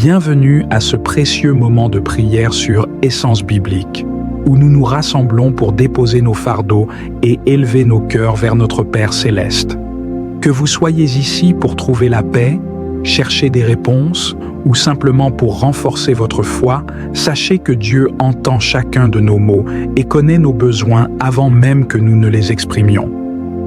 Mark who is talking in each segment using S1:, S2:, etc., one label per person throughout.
S1: Bienvenue à ce précieux moment de prière sur Essence biblique, où nous nous rassemblons pour déposer nos fardeaux et élever nos cœurs vers notre Père céleste. Que vous soyez ici pour trouver la paix, chercher des réponses ou simplement pour renforcer votre foi, sachez que Dieu entend chacun de nos mots et connaît nos besoins avant même que nous ne les exprimions.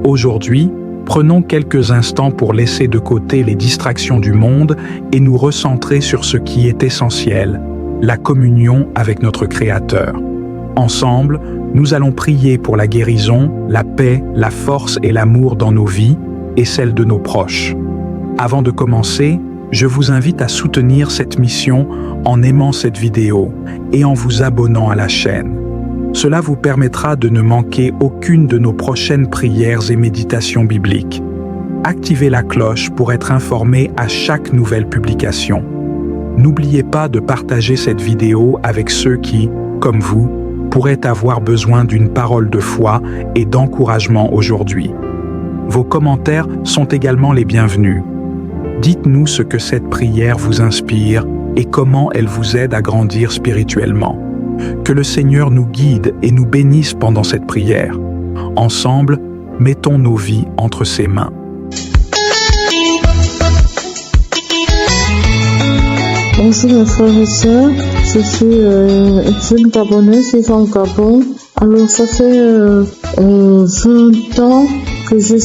S1: Aujourd'hui, prenons quelques instants pour laisser de côté les distractions du monde et nous recentrer sur ce qui est essentiel, la communion avec notre Créateur. Ensemble, nous allons prier pour la guérison, la paix, la force et l'amour dans nos vies et celles de nos proches. Avant de commencer, je vous invite à soutenir cette mission en aimant cette vidéo et en vous abonnant à la chaîne. Cela vous permettra de ne manquer aucune de nos prochaines prières et méditations bibliques. Activez la cloche pour être informé à chaque nouvelle publication. N'oubliez pas de partager cette vidéo avec ceux qui, comme vous, pourraient avoir besoin d'une parole de foi et d'encouragement aujourd'hui. Vos commentaires sont également les bienvenus. Dites-nous ce que cette prière vous inspire et comment elle vous aide à grandir spirituellement. Que le Seigneur nous guide et nous bénisse pendant cette prière. Ensemble, mettons nos vies entre ses mains.
S2: Bonjour mes frères et sœurs, je suis jeune gabonaise vivant au Gabon. Alors ça fait 20 ans que j'ai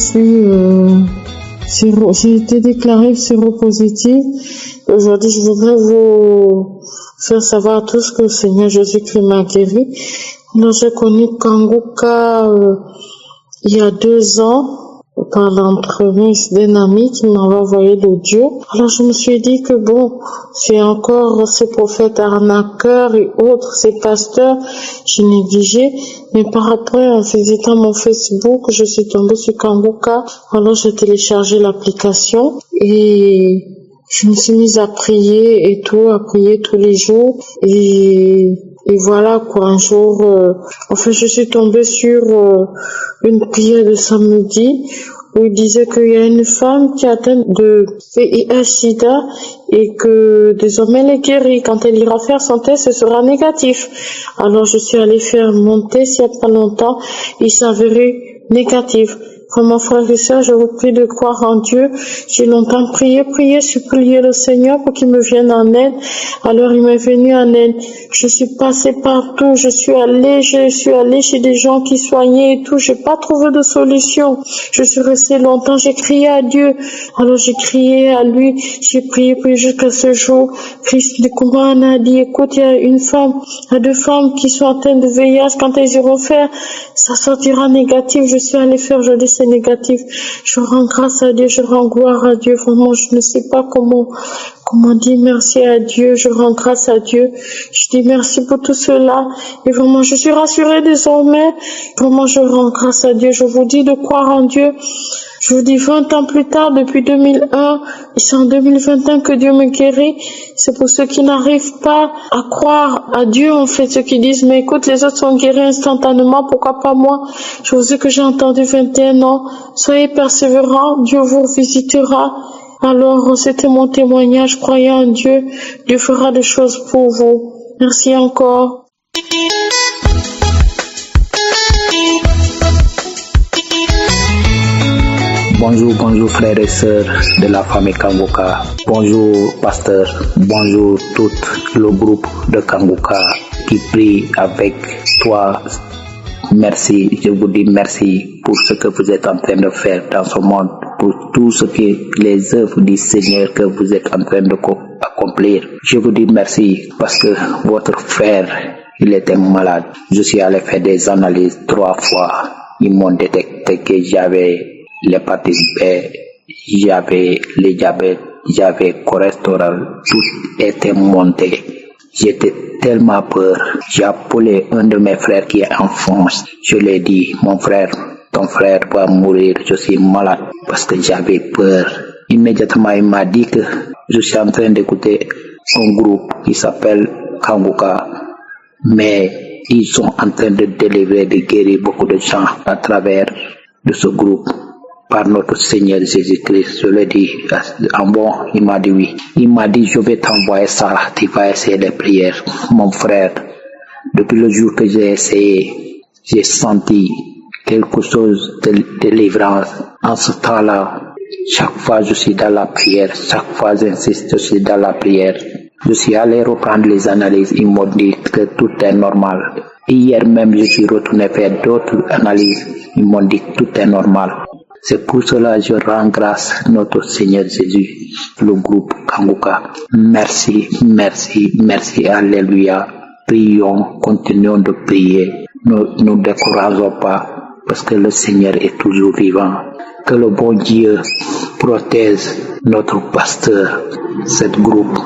S2: été déclarée séropositive. Aujourd'hui, je voudrais vous faire savoir à tous que le Seigneur Jésus-Christ m'a guéri. Alors, j'ai connu Kanguka il y a 2 ans par l'entremise d'un ami qui m'avait envoyé l'audio. Alors, je me suis dit que bon, c'est encore ces prophètes arnaqueurs et autres, ces pasteurs, j'ai négligé. Mais par après, en visitant mon Facebook, je suis tombée sur Kanguka. Alors, j'ai téléchargé l'application et je me suis mise à prier à prier tous les jours et voilà quoi. Un jour, je suis tombée sur une prière de samedi où il disait qu'il y a une femme qui est atteinte de VIH/SIDA et que désormais elle est guérie. Quand elle ira faire son test, ce sera négatif. Alors je suis allée faire mon test il n'y a pas longtemps, il s'avérait négatif. Comme mon frère et soeur, je vous prie de croire en Dieu. J'ai longtemps prié, supplié le Seigneur pour qu'il me vienne en aide. Alors il m'est venu en aide. Je suis passée partout, je suis allée chez des gens qui soignaient et tout. J'ai pas trouvé de solution. Je suis restée longtemps, j'ai crié à Dieu. Alors j'ai crié à lui, j'ai prié jusqu'à ce jour. Christ de Coumane a dit, écoute, il y a 2 femmes qui sont atteintes de VIH. Quand elles iront faire, ça sortira négatif. Je suis allée faire, je dis c'est négatif. Je rends grâce à Dieu, je rends gloire à Dieu. Vraiment, je ne sais pas comment dire merci à Dieu. Je rends grâce à Dieu. Je dis merci pour tout cela. Et vraiment, je suis rassurée désormais. Vraiment, je rends grâce à Dieu. Je vous dis de croire en Dieu. Je vous dis 20 ans plus tard, depuis 2001, et c'est en 2021 que Dieu me guérit. C'est pour ceux qui n'arrivent pas à croire à Dieu, en fait, ceux qui disent, mais écoute, les autres sont guéris instantanément, pourquoi pas moi? Je vous dis que j'ai entendu 21 ans. Soyez persévérants, Dieu vous visitera. Alors, c'était mon témoignage, croyez en Dieu, Dieu fera des choses pour vous. Merci encore.
S3: Bonjour frères et sœurs de la famille Kanguka. Bonjour pasteur. Bonjour tout le groupe de Kanguka qui prie avec toi. Merci, je vous dis merci pour ce que vous êtes en train de faire dans ce monde, pour tout ce que les œuvres du Seigneur que vous êtes en train d'accomplir. Je vous dis merci parce que votre frère, il était malade. Je suis allé faire des analyses 3 fois. Ils m'ont détecté que j'avais l'hépatite B, j'avais le diabète, j'avais le cholestérol, tout était monté. J'étais tellement peur. J'ai appelé un de mes frères qui est en France. Je lui ai dit, mon frère, ton frère va mourir, je suis malade parce que j'avais peur. Immédiatement, il m'a dit que je suis en train d'écouter un groupe qui s'appelle Kanguka, mais ils sont en train de délivrer, de guérir beaucoup de gens à travers de ce groupe. par notre Seigneur Jésus-Christ. Je le dis en bon, il m'a dit oui. Il m'a dit, je vais t'envoyer ça, tu vas essayer les prières. Mon frère, depuis le jour que j'ai essayé, j'ai senti quelque chose de délivrance. En ce temps-là, chaque fois je suis dans la prière, chaque fois j'insiste, je suis dans la prière. Je suis allé reprendre les analyses, ils m'ont dit que tout est normal. Hier même, je suis retourné faire d'autres analyses, ils m'ont dit que tout est normal. C'est pour cela que je rends grâce à notre Seigneur Jésus, le groupe Kanguka. Merci, merci, merci, alléluia. Prions, continuons de prier. Ne nous décourageons pas, parce que le Seigneur est toujours vivant. Que le bon Dieu protège notre pasteur, ce groupe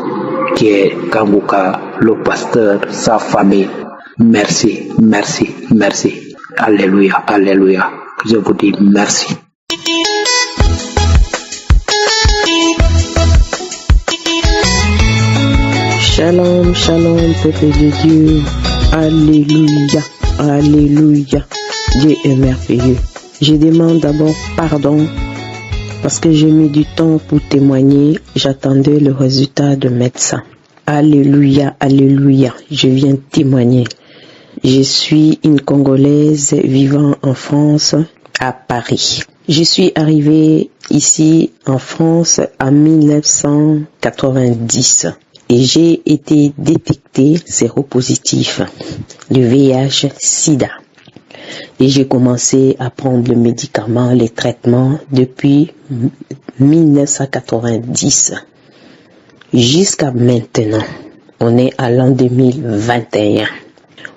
S3: qui est Kanguka, le pasteur, sa famille. Merci, merci, merci. Alléluia, alléluia. Je vous dis merci.
S4: Shalom, shalom, peuple de Dieu. Alléluia, alléluia. Dieu est merveilleux. Je demande d'abord pardon parce que j'ai mis du temps pour témoigner. J'attendais le résultat de médecin. Alléluia, alléluia. Je viens témoigner. Je suis une Congolaise vivant en France, à Paris. Je suis arrivée ici en France en 1990 et j'ai été détectée séropositif, le VIH-Sida. Et j'ai commencé à prendre le médicament, les traitements depuis 1990 jusqu'à maintenant. On est à l'an 2021.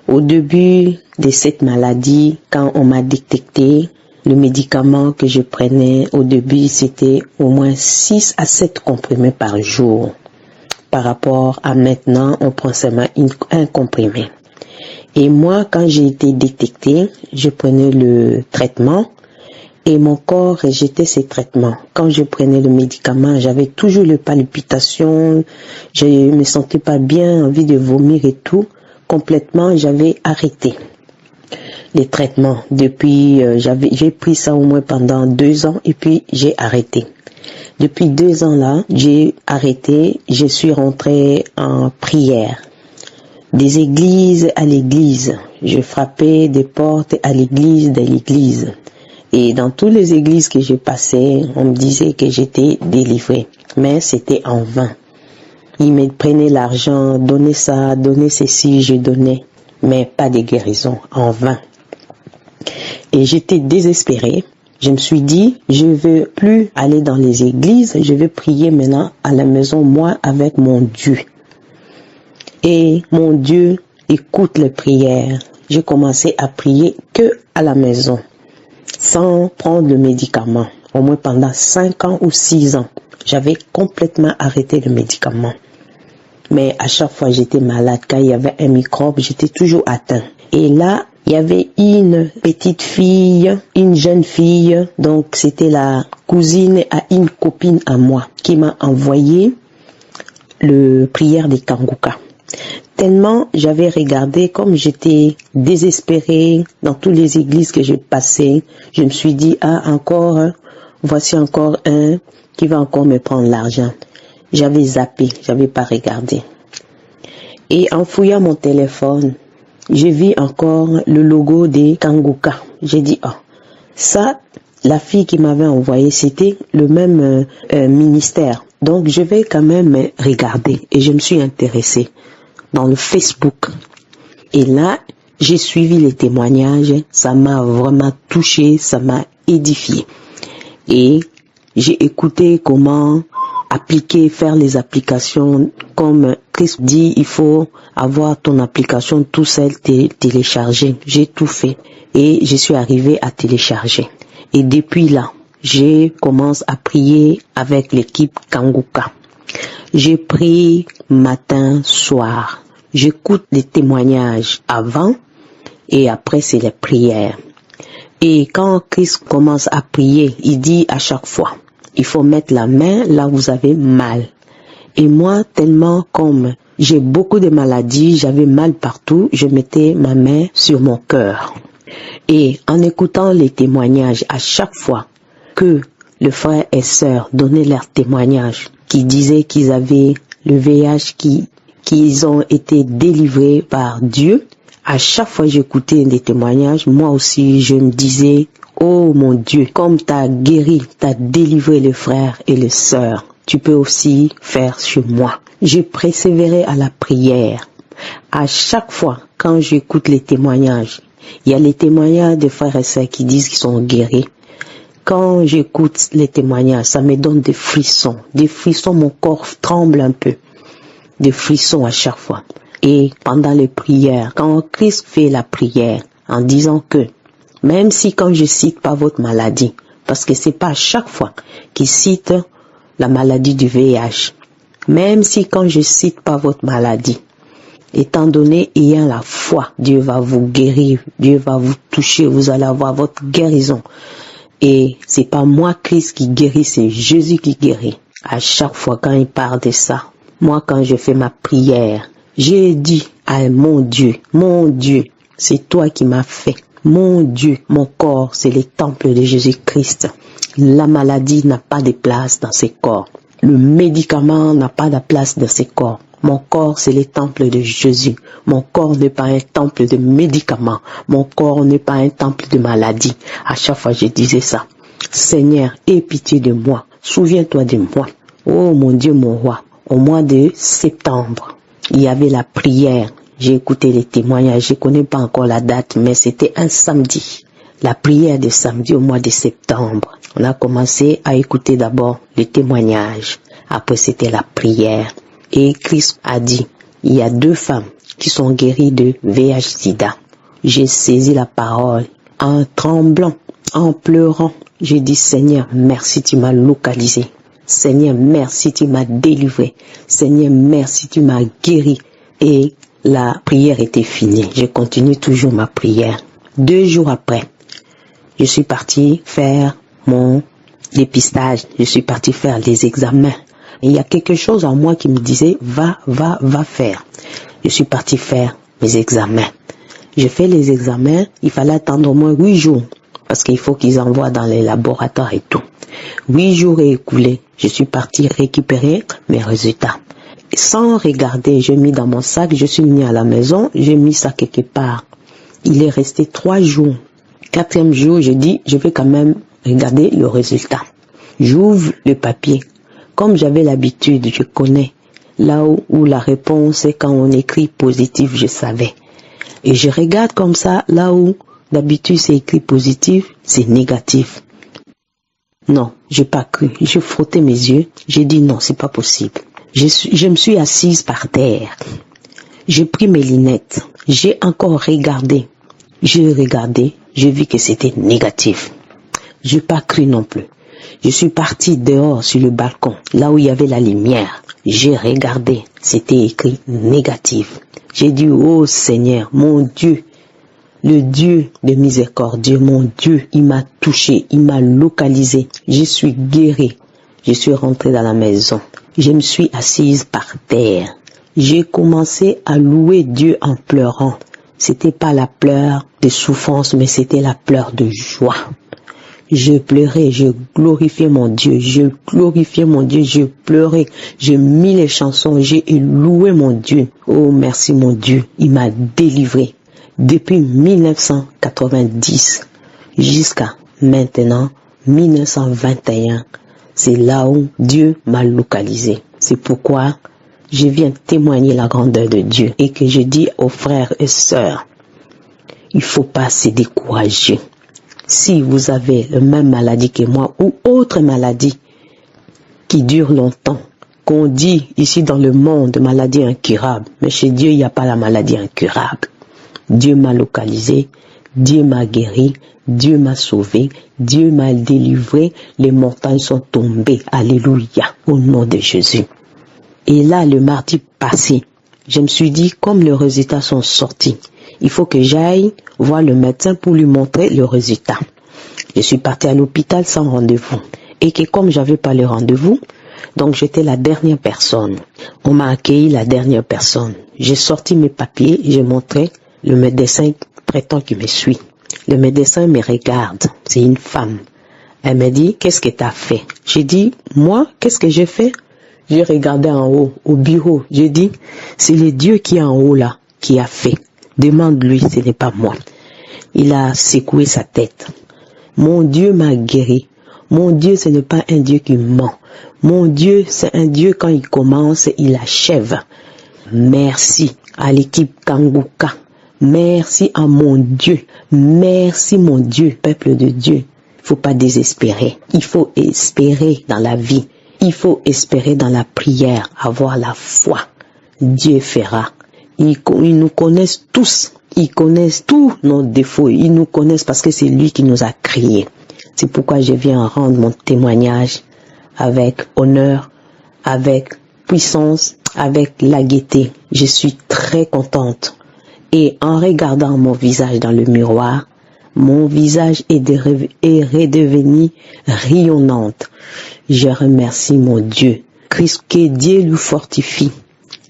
S4: Au début de cette maladie, quand on m'a détecté, le médicament que je prenais au début, c'était au moins 6 à 7 comprimés par jour. Par rapport à maintenant, on prend seulement un comprimé. Et moi, quand j'ai été détectée, je prenais le traitement et mon corps rejetait ces traitements. Quand je prenais le médicament, j'avais toujours les palpitations, je me sentais pas bien, envie de vomir et tout. Complètement, j'avais arrêté les traitements. Depuis, j'ai pris ça au moins pendant 2 ans et puis j'ai arrêté. Depuis 2 ans là, j'ai arrêté, je suis rentrée en prière. Des églises à l'église. Je frappais des portes à l'église, de l'église. Et dans toutes les églises que je passais, on me disait que j'étais délivrée. Mais c'était en vain. Ils me prenaient l'argent, donnaient ça, donnaient ceci, je donnais. Mais pas de guérison, en vain. Et j'étais désespérée. Je me suis dit, je ne veux plus aller dans les églises, je vais prier maintenant à la maison, moi, avec mon Dieu. Et mon Dieu écoute les prières. J'ai commencé à prier que à la maison, sans prendre le médicament. Au moins pendant 5 ans ou 6 ans, j'avais complètement arrêté le médicament. Mais à chaque fois j'étais malade, quand il y avait un microbe, j'étais toujours atteint. Et là, il y avait une petite fille, une jeune fille, donc c'était la cousine à une copine à moi, qui m'a envoyé le prière des Kanguka. Tellement j'avais regardé, comme j'étais désespérée dans toutes les églises que je passais, je me suis dit, voici encore un qui va encore me prendre l'argent. J'avais zappé, j'avais pas regardé. Et en fouillant mon téléphone, j'ai vu encore le logo des Kanguka. J'ai dit, ça, la fille qui m'avait envoyé, c'était le même ministère. Donc je vais quand même regarder. Et je me suis intéressée dans le Facebook. Et là, j'ai suivi les témoignages. Ça m'a vraiment touché, ça m'a édifié. Et j'ai écouté comment faire les applications. Comme Christ dit, il faut avoir ton application tout seul téléchargée. J'ai tout fait. Et je suis arrivée à télécharger. Et depuis là, je commence à prier avec l'équipe Kanguka. Je prie matin, soir. J'écoute les témoignages avant et après c'est les prières. Et quand Christ commence à prier, il dit à chaque fois, il faut mettre la main là où vous avez mal. Et moi, tellement comme j'ai beaucoup de maladies, j'avais mal partout, je mettais ma main sur mon cœur. Et en écoutant les témoignages à chaque fois, que le frère et sœur donnaient leur témoignage, qui disaient qu'ils avaient le VIH, qu'ils ont été délivrés par Dieu. À chaque fois que j'écoutais des témoignages, moi aussi je me disais, oh mon Dieu, comme tu as guéri, tu as délivré les frères et les sœurs, tu peux aussi faire sur moi. J'ai persévéré à la prière. À chaque fois, quand j'écoute les témoignages, il y a les témoignages des frères et sœurs qui disent qu'ils sont guéris. Quand j'écoute les témoignages, ça me donne des frissons, mon corps tremble un peu, des frissons à chaque fois. Et pendant les prières, quand Christ fait la prière en disant que, même si quand je cite pas votre maladie, parce que c'est pas à chaque fois qu'il cite la maladie du VIH, même si quand je cite pas votre maladie, étant donné, ayant la foi, Dieu va vous guérir, Dieu va vous toucher, vous allez avoir votre guérison. Et c'est pas moi, Christ, qui guérit, c'est Jésus qui guérit. À chaque fois quand il parle de ça, moi quand je fais ma prière, j'ai dit à mon Dieu, c'est toi qui m'as fait. Mon Dieu, mon corps, c'est le temple de Jésus-Christ. La maladie n'a pas de place dans ce corps. Le médicament n'a pas de place dans ce corps. Mon corps, c'est le temple de Jésus. Mon corps n'est pas un temple de médicaments. Mon corps n'est pas un temple de maladie. À chaque fois, je disais ça. Seigneur, aie pitié de moi. Souviens-toi de moi. Oh mon Dieu, mon roi. Au mois de septembre, il y avait la prière. J'ai écouté les témoignages. Je ne connais pas encore la date, mais c'était un samedi. La prière de samedi au mois de septembre. On a commencé à écouter d'abord les témoignages. Après, c'était la prière. Et Christ a dit, il y a 2 femmes qui sont guéries de VIH-Sida. J'ai saisi la parole en tremblant, en pleurant. J'ai dit, Seigneur, merci, tu m'as localisé. Seigneur, merci, tu m'as délivré. Seigneur, merci, tu m'as guéri. Et la prière était finie. Je continue toujours ma prière. 2 jours après, je suis partie faire mon dépistage. Je suis partie faire les examens. Et il y a quelque chose en moi qui me disait, va faire. Je suis partie faire mes examens. J'ai fait les examens, il fallait attendre au moins 8 jours. Parce qu'il faut qu'ils envoient dans les laboratoires et tout. 8 jours est écoulé. Je suis partie récupérer mes résultats. Sans regarder, j'ai mis dans mon sac, je suis venue à la maison, j'ai mis ça quelque part. Il est resté 3 jours. 4e jour, je dis, je vais quand même regarder le résultat. J'ouvre le papier. Comme j'avais l'habitude, je connais là où la réponse est quand on écrit positif, je savais. Et je regarde comme ça, là où d'habitude c'est écrit positif, c'est négatif. Non, j'ai pas cru. J'ai frotté mes yeux, j'ai dit non, c'est pas possible. Je me suis assise par terre. J'ai pris mes lunettes, j'ai encore regardé. J'ai regardé, j'ai vu que c'était négatif. J'ai pas cru non plus. Je suis partie dehors sur le balcon, là où il y avait la lumière. J'ai regardé, c'était écrit négatif. J'ai dit, oh Seigneur, mon Dieu, le Dieu de miséricorde, mon Dieu, il m'a touché, il m'a localisé. Je suis guérie. Je suis rentrée dans la maison. Je me suis assise par terre. J'ai commencé à louer Dieu en pleurant. C'était pas la pleure de souffrance, mais c'était la pleure de joie. Je pleurais, je glorifiais mon Dieu, je glorifiais mon Dieu, je pleurais, j'ai mis les chansons, j'ai loué mon Dieu. Oh merci mon Dieu, il m'a délivré. Depuis 1990 jusqu'à maintenant, 1921, c'est là où Dieu m'a localisé. C'est pourquoi je viens témoigner la grandeur de Dieu et que je dis aux frères et sœurs, il ne faut pas se décourager. Si vous avez la même maladie que moi ou autre maladie qui dure longtemps, qu'on dit ici dans le monde maladie incurable, mais chez Dieu il n'y a pas la maladie incurable. Dieu m'a localisé, Dieu m'a guéri, Dieu m'a sauvé, Dieu m'a délivré, les montagnes sont tombées, alléluia, au nom de Jésus. Et là, le mardi passé, je me suis dit, comme les résultats sont sortis, il faut que j'aille voir le médecin pour lui montrer le résultat. Je suis partie à l'hôpital sans rendez-vous. Et que comme j'avais pas le rendez-vous, donc j'étais la dernière personne. On m'a accueilli la dernière personne. J'ai sorti mes papiers, j'ai montré le médecin traitant qui me suit. Le médecin me regarde, c'est une femme. Elle m'a dit, qu'est-ce que tu as fait? J'ai dit, moi, qu'est-ce que j'ai fait? J'ai regardé en haut, au bureau. J'ai dit, c'est le Dieu qui est en haut là, qui a fait. Demande-lui, ce n'est pas moi. Il a secoué sa tête. Mon Dieu m'a guéri. Mon Dieu, ce n'est pas un Dieu qui ment. Mon Dieu, c'est un Dieu, quand il commence, il achève. Merci à l'équipe Kanguka. Merci à mon Dieu. Merci mon Dieu, peuple de Dieu. Il ne faut pas désespérer. Il faut espérer dans la vie. Il faut espérer dans la prière, avoir la foi. Dieu fera. Ils nous connaissent tous. Ils connaissent tous nos défauts. Ils nous connaissent parce que c'est lui qui nous a créés. C'est pourquoi je viens rendre mon témoignage avec honneur, avec puissance, avec la gaieté. Je suis très contente. Et en regardant mon visage dans le miroir, mon visage est redevenu rayonnante. Je remercie mon Dieu. Christ, que Dieu lui fortifie.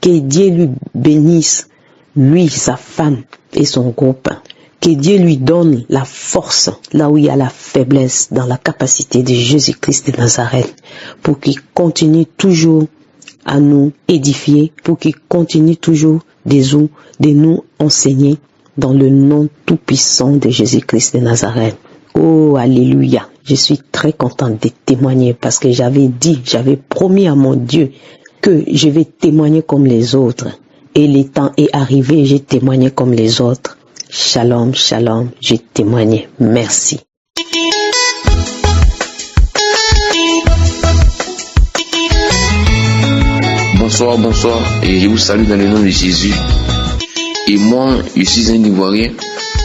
S4: Que Dieu lui bénisse, lui, sa femme et son groupe. Que Dieu lui donne la force là où il y a la faiblesse, dans la capacité de Jésus-Christ de Nazareth, pour qu'il continue toujours à nous édifier, pour qu'il continue toujours de nous enseigner dans le nom tout-puissant de Jésus-Christ de Nazareth. Oh, alléluia. Je suis très contente de témoigner parce que j'avais promis à mon Dieu que je vais témoigner comme les autres. Et le temps est arrivé, j'ai témoigné comme les autres. Shalom, shalom, j'ai témoigné. Merci.
S5: Bonsoir, et je vous salue dans le nom de Jésus. Et moi, je suis un Ivoirien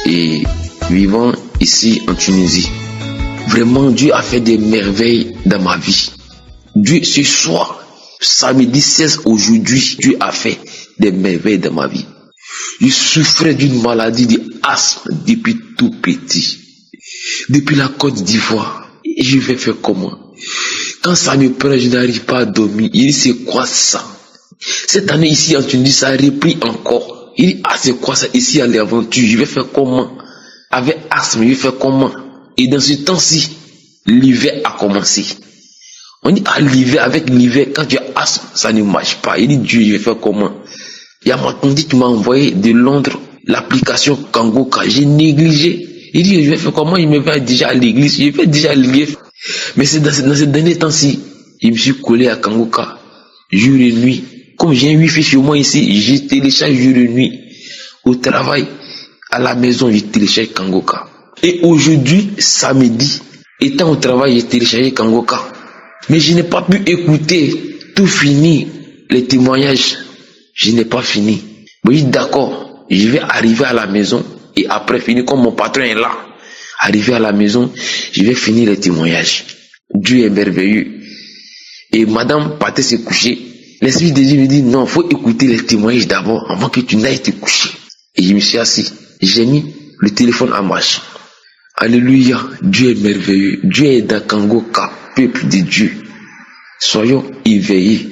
S5: et vivant ici en Tunisie. Vraiment, Dieu a fait des merveilles dans ma vie. Dieu, ce soir, samedi 16 aujourd'hui, Dieu a fait des merveilles dans ma vie. Je souffrais d'une maladie d'asthme depuis tout petit. Depuis la Côte d'Ivoire. Et je vais faire comment? Quand ça me prend, je n'arrive pas à dormir. Il dit, c'est quoi ça? Cette année ici en Tunisie, ça a repris encore. Il dit, c'est quoi ça ici à l'aventure? Je vais faire comment? Avec asthme, je vais faire comment? Et dans ce temps-ci, l'hiver a commencé. On dit, l'hiver, avec l'hiver, quand tu as asthme, ça ne marche pas. Il dit, Dieu, je vais faire comment? Il y a ma tante qui m'a envoyé de Londres l'application Kanguka. J'ai négligé. Il dit, je vais faire comment? Il me va déjà à l'église. Je vais déjà à l'église. Mais c'est dans ces derniers temps-ci, je me suis collé à Kanguka, jour et nuit. Comme j'ai un wifi chez moi ici, j'ai téléchargé jour et nuit. Au travail, à la maison, j'ai téléchargé Kanguka. Et aujourd'hui, samedi, étant au travail, j'ai téléchargé Kanguka. Mais je n'ai pas pu écouter tout fini, les témoignages. Je n'ai pas fini. Oui, d'accord, je vais arriver à la maison et après finir, comme mon patron est là, arriver à la maison, je vais finir les témoignages. Dieu est merveilleux. Et madame partait se coucher. L'Esprit de Dieu me dit, non, il faut écouter les témoignages d'abord avant que tu n'ailles te coucher. Et je me suis assis. J'ai mis le téléphone en marche. Alléluia, Dieu est merveilleux. Dieu est dans Kanguka, peuple de Dieu. Soyons éveillés.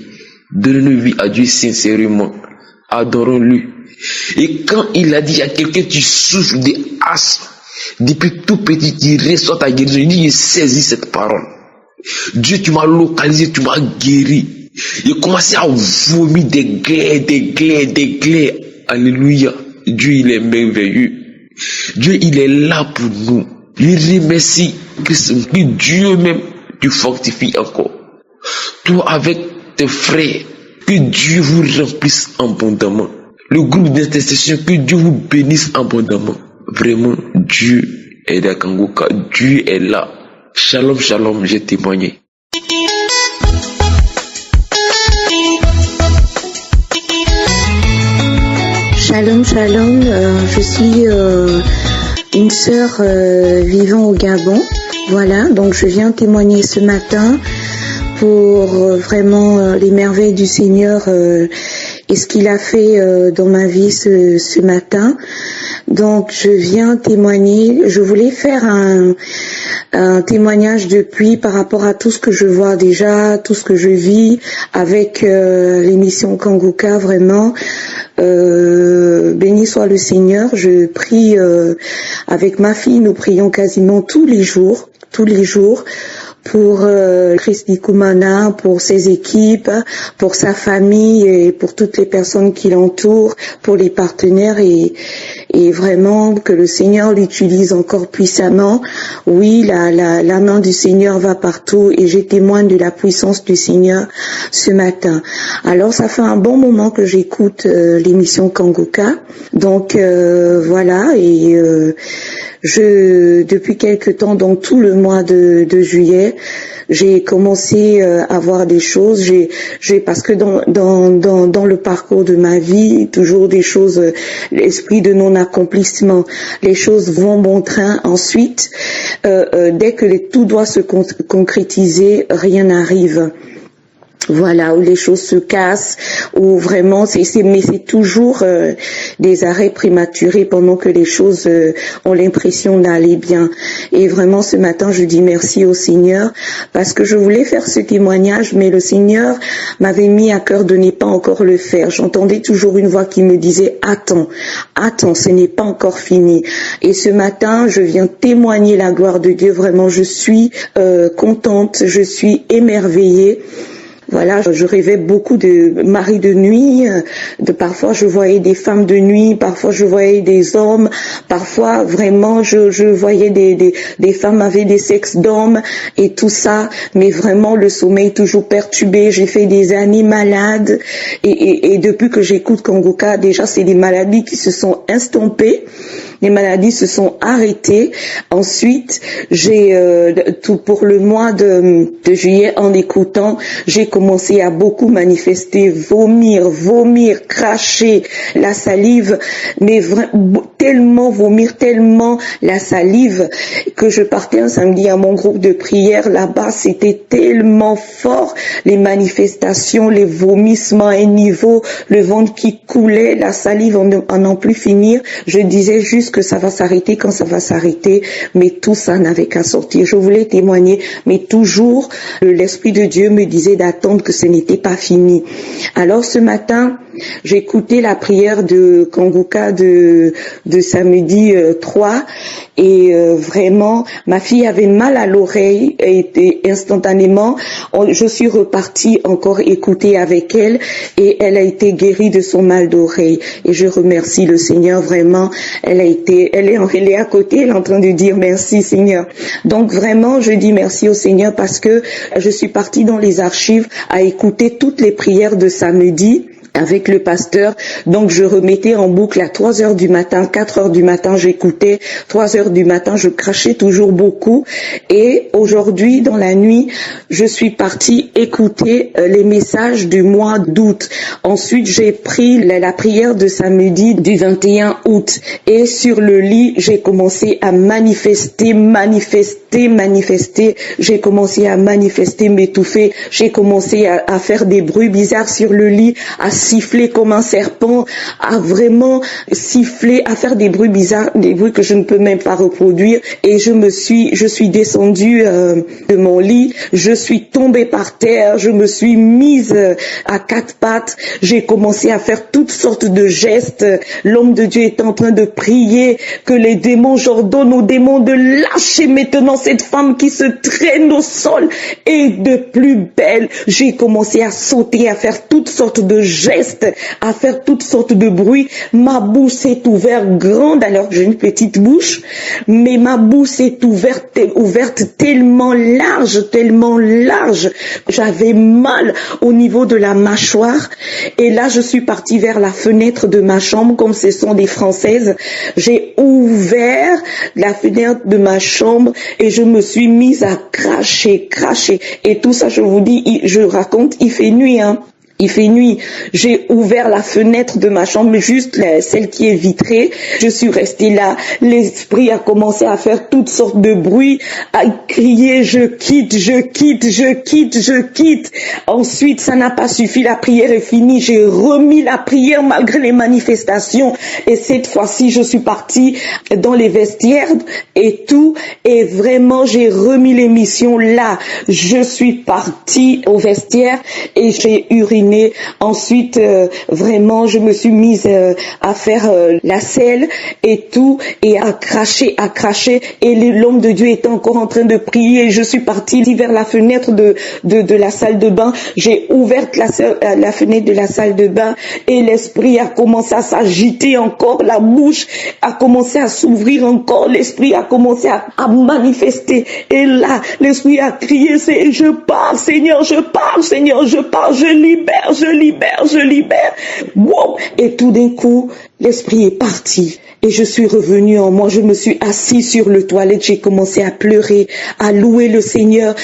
S5: Donnons-nous vie à Dieu sincèrement. Adorons-le. Et quand il a dit, il y a quelqu'un qui souffre d'asthme, depuis tout petit, qui reçoit ta guérison, il dit, j'ai saisi cette parole. Dieu, tu m'as localisé, tu m'as guéri. J'ai commencé à vomir des glaires. Alléluia. Dieu, il est merveilleux. Dieu, il est là pour nous. Je remercie que Dieu même te fortifie encore. Toi avec tes frères, que Dieu vous remplisse abondamment. Le groupe d'intercession, que Dieu vous bénisse abondamment. Vraiment, Dieu est dans Kanguka. Dieu est là. Shalom, shalom, j'ai témoigné.
S6: Shalom, shalom, je suis une sœur vivant au Gabon. Voilà, donc je viens témoigner ce matin pour vraiment les merveilles du Seigneur et ce qu'il a fait dans ma vie ce matin. Donc je viens témoigner, je voulais faire un témoignage depuis par rapport à tout ce que je vois déjà, tout ce que je vis avec l'émission Kanguka, vraiment. Béni soit le Seigneur, je prie avec ma fille, nous prions quasiment tous les jours. tous les jours pour Christy Koumana, pour ses équipes, pour sa famille et pour toutes les personnes qui l'entourent, pour les partenaires et vraiment que le Seigneur l'utilise encore puissamment. Oui, la main du Seigneur va partout et j'ai témoigne de la puissance du Seigneur ce matin. Alors ça fait un bon moment que j'écoute l'émission Kanguka. Donc voilà, et depuis quelque temps, donc tout le mois de juillet, j'ai commencé à voir des choses. Parce que dans le parcours de ma vie, toujours des choses, l'esprit de non-accomplissement, les choses vont bon train. Ensuite, dès que tout doit se concrétiser, rien n'arrive. Voilà, où les choses se cassent, où vraiment mais c'est toujours des arrêts prématurés pendant que les choses ont l'impression d'aller bien. Et vraiment ce matin, je dis merci au Seigneur parce que je voulais faire ce témoignage, mais le Seigneur m'avait mis à cœur de ne pas encore le faire. J'entendais toujours une voix qui me disait attends, ce n'est pas encore fini. Et ce matin, je viens témoigner la gloire de Dieu. Vraiment, je suis contente, je suis émerveillée. Voilà, je rêvais beaucoup de maris de nuit, parfois je voyais des femmes de nuit, parfois je voyais des hommes, parfois vraiment je voyais des femmes avec des sexes d'hommes et tout ça, mais vraiment le sommeil toujours perturbé. J'ai fait des années malades et depuis que j'écoute Kanguka, déjà c'est des maladies qui se sont estompées. Les maladies se sont arrêtées. Ensuite, j'ai tout pour le mois de juillet, en écoutant, j'ai commencé à beaucoup manifester, vomir, cracher, la salive, mais tellement vomir, tellement la salive que je partais un samedi à mon groupe de prière là-bas. C'était tellement fort, les manifestations, les vomissements à un niveau, le ventre qui coulait, la salive en n'en plus finir. Je disais juste que ça va s'arrêter quand ça va s'arrêter, mais tout ça n'avait qu'à sortir. Je voulais témoigner, mais toujours l'Esprit de Dieu me disait d'attendre que ce n'était pas fini. Alors ce matin, j'ai écouté la prière de Kanguka de samedi 3 et vraiment ma fille avait mal à l'oreille et instantanément je suis repartie encore écouter avec elle et elle a été guérie de son mal d'oreille et je remercie le Seigneur vraiment. Elle est à côté, elle est en train de dire merci Seigneur. Donc vraiment je dis merci au Seigneur parce que je suis partie dans les archives à écouter toutes les prières de samedi avec le pasteur. Donc je remettais en boucle à 3h du matin, 4h du matin, j'écoutais, 3h du matin, je crachais toujours beaucoup. Et aujourd'hui, dans la nuit, je suis partie écouter les messages du mois d'août. Ensuite, j'ai pris la prière de samedi du 21 août. Et sur le lit, j'ai commencé à manifester. J'ai commencé à manifester, m'étouffer. J'ai commencé à faire des bruits bizarres sur le lit, à siffler comme un serpent, à vraiment siffler, à faire des bruits bizarres, des bruits que je ne peux même pas reproduire. Et je suis descendue de mon lit, je suis tombée par terre, je me suis mise à quatre pattes, j'ai commencé à faire toutes sortes de gestes. L'homme de Dieu est en train de prier que les démons, j'ordonne aux démons de lâcher maintenant cette femme qui se traîne au sol. Et de plus belle, j'ai commencé à sauter, à faire toutes sortes de gestes, à faire toutes sortes de bruits. Ma bouche s'est ouverte grande alors que j'ai une petite bouche, mais ma bouche s'est ouverte tellement large. J'avais mal au niveau de la mâchoire et là je suis partie vers la fenêtre de ma chambre comme ce sont des Françaises. J'ai ouvert la fenêtre de ma chambre et je me suis mise à cracher. Et tout ça, je vous dis, je raconte, il fait nuit, hein. Il fait nuit. J'ai ouvert la fenêtre de ma chambre, juste celle qui est vitrée. Je suis restée là. L'esprit a commencé à faire toutes sortes de bruits, à crier, je quitte. Ensuite, ça n'a pas suffi. La prière est finie. J'ai remis la prière malgré les manifestations. Et cette fois-ci, je suis partie dans les vestiaires et tout. Et vraiment, j'ai remis l'émission là. Je suis partie au vestiaire et j'ai uriné
S7: cuisiner. Ensuite, vraiment, je me suis mise à faire la selle et tout, et à cracher. Et l'homme de Dieu était encore en train de prier. Je suis partie vers la fenêtre de la salle de bain. J'ai ouvert la fenêtre de la salle de bain et l'esprit a commencé à s'agiter encore. La bouche a commencé à s'ouvrir encore. L'esprit a commencé à manifester. Et là, l'esprit a crié, je parle, Seigneur, je parle, Seigneur, je parle, je libère. Wow! Et tout d'un coup, l'esprit est parti. Et je suis revenue en moi, je me suis assise sur le toilette, j'ai commencé à pleurer, à louer le Seigneur.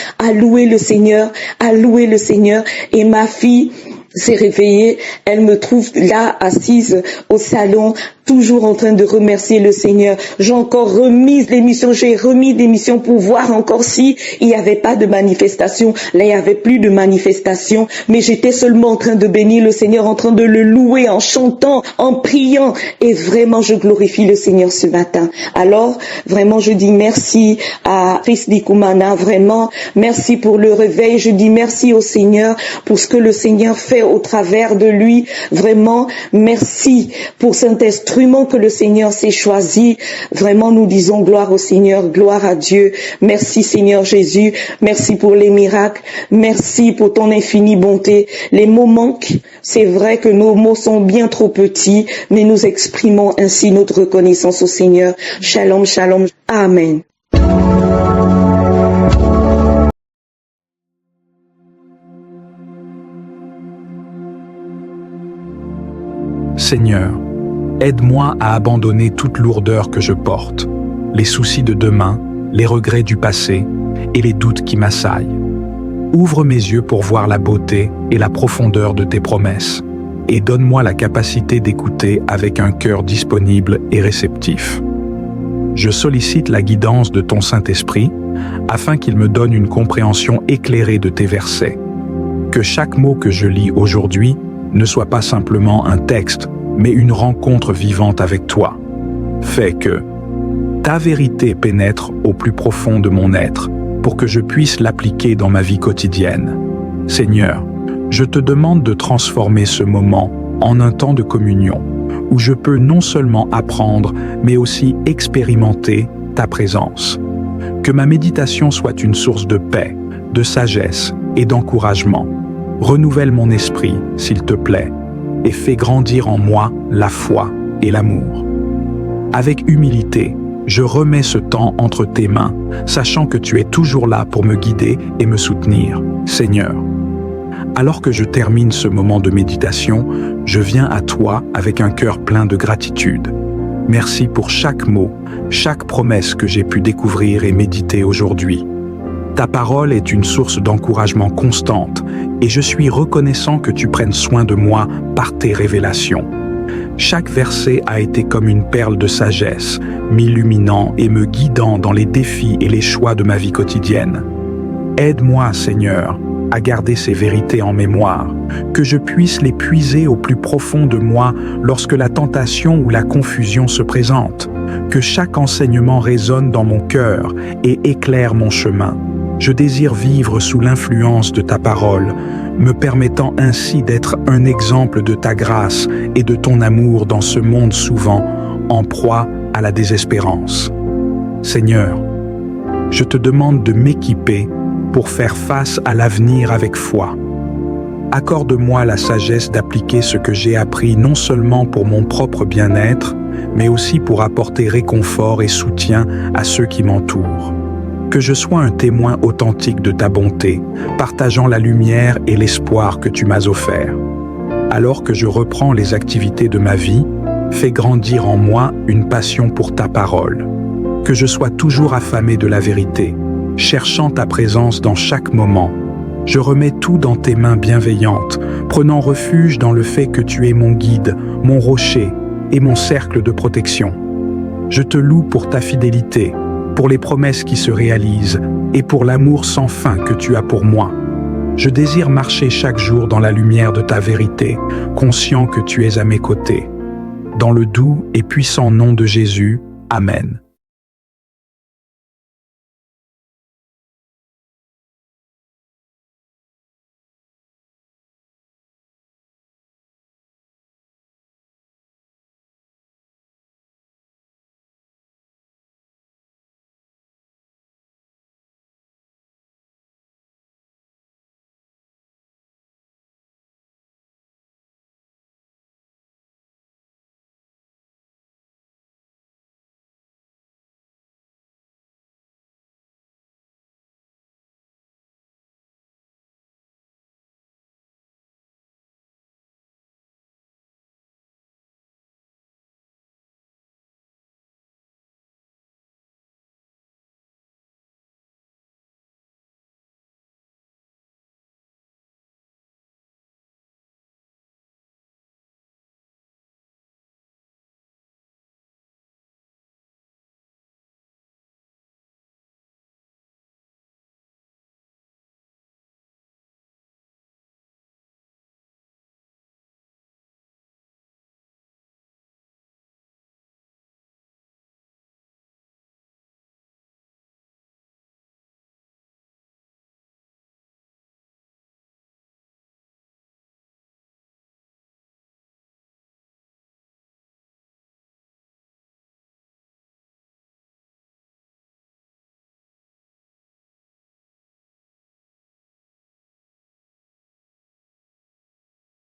S7: Et ma fille s'est réveillée, elle me trouve là assise au salon, toujours en train de remercier le Seigneur. J'ai remis l'émission pour voir encore si il n'y avait pas de manifestation. Là, il n'y avait plus de manifestation, mais j'étais seulement en train de bénir le Seigneur, en train de le louer, en chantant, en priant. Et vraiment, je glorifie le Seigneur ce matin. Alors, vraiment, je dis merci à Chris Dikumana, vraiment, merci pour le réveil. Je dis merci au Seigneur pour ce que le Seigneur fait au travers de lui. Vraiment, merci pour cet instrument que le Seigneur s'est choisi. Vraiment, nous disons gloire au Seigneur, gloire à Dieu. Merci Seigneur Jésus, merci pour les miracles, merci pour ton infinie bonté. Les mots manquent, c'est vrai que nos mots sont bien trop petits, mais nous exprimons ainsi notre reconnaissance au Seigneur. Shalom, shalom, amen.
S1: Seigneur, aide-moi à abandonner toute lourdeur que je porte, les soucis de demain, les regrets du passé et les doutes qui m'assaillent. Ouvre mes yeux pour voir la beauté et la profondeur de tes promesses et donne-moi la capacité d'écouter avec un cœur disponible et réceptif. Je sollicite la guidance de ton Saint-Esprit afin qu'il me donne une compréhension éclairée de tes versets. Que chaque mot que je lis aujourd'hui ne soit pas simplement un texte, mais une rencontre vivante avec toi. Fais que ta vérité pénètre au plus profond de mon être pour que je puisse l'appliquer dans ma vie quotidienne. Seigneur, je te demande de transformer ce moment en un temps de communion où je peux non seulement apprendre, mais aussi expérimenter ta présence. Que ma méditation soit une source de paix, de sagesse et d'encouragement. Renouvelle mon esprit, s'il te plaît, et fais grandir en moi la foi et l'amour. Avec humilité, je remets ce temps entre tes mains, sachant que tu es toujours là pour me guider et me soutenir, Seigneur. Alors que je termine ce moment de méditation, je viens à toi avec un cœur plein de gratitude. Merci pour chaque mot, chaque promesse que j'ai pu découvrir et méditer aujourd'hui. Ta parole est une source d'encouragement constante et je suis reconnaissant que tu prennes soin de moi par tes révélations. Chaque verset a été comme une perle de sagesse, m'illuminant et me guidant dans les défis et les choix de ma vie quotidienne. Aide-moi, Seigneur, à garder ces vérités en mémoire, que je puisse les puiser au plus profond de moi lorsque la tentation ou la confusion se présente, que chaque enseignement résonne dans mon cœur et éclaire mon chemin. Je désire vivre sous l'influence de ta parole, me permettant ainsi d'être un exemple de ta grâce et de ton amour dans ce monde souvent en proie à la désespérance. Seigneur, je te demande de m'équiper pour faire face à l'avenir avec foi. Accorde-moi la sagesse d'appliquer ce que j'ai appris non seulement pour mon propre bien-être, mais aussi pour apporter réconfort et soutien à ceux qui m'entourent. Que je sois un témoin authentique de ta bonté, partageant la lumière et l'espoir que tu m'as offert. Alors que je reprends les activités de ma vie, fais grandir en moi une passion pour ta parole. Que je sois toujours affamé de la vérité, cherchant ta présence dans chaque moment. Je remets tout dans tes mains bienveillantes, prenant refuge dans le fait que tu es mon guide, mon rocher et mon cercle de protection. Je te loue pour ta fidélité, pour les promesses qui se réalisent et pour l'amour sans fin que tu as pour moi. Je désire marcher chaque jour dans la lumière de ta vérité, conscient que tu es à mes côtés. Dans le doux et puissant nom de Jésus, Amen.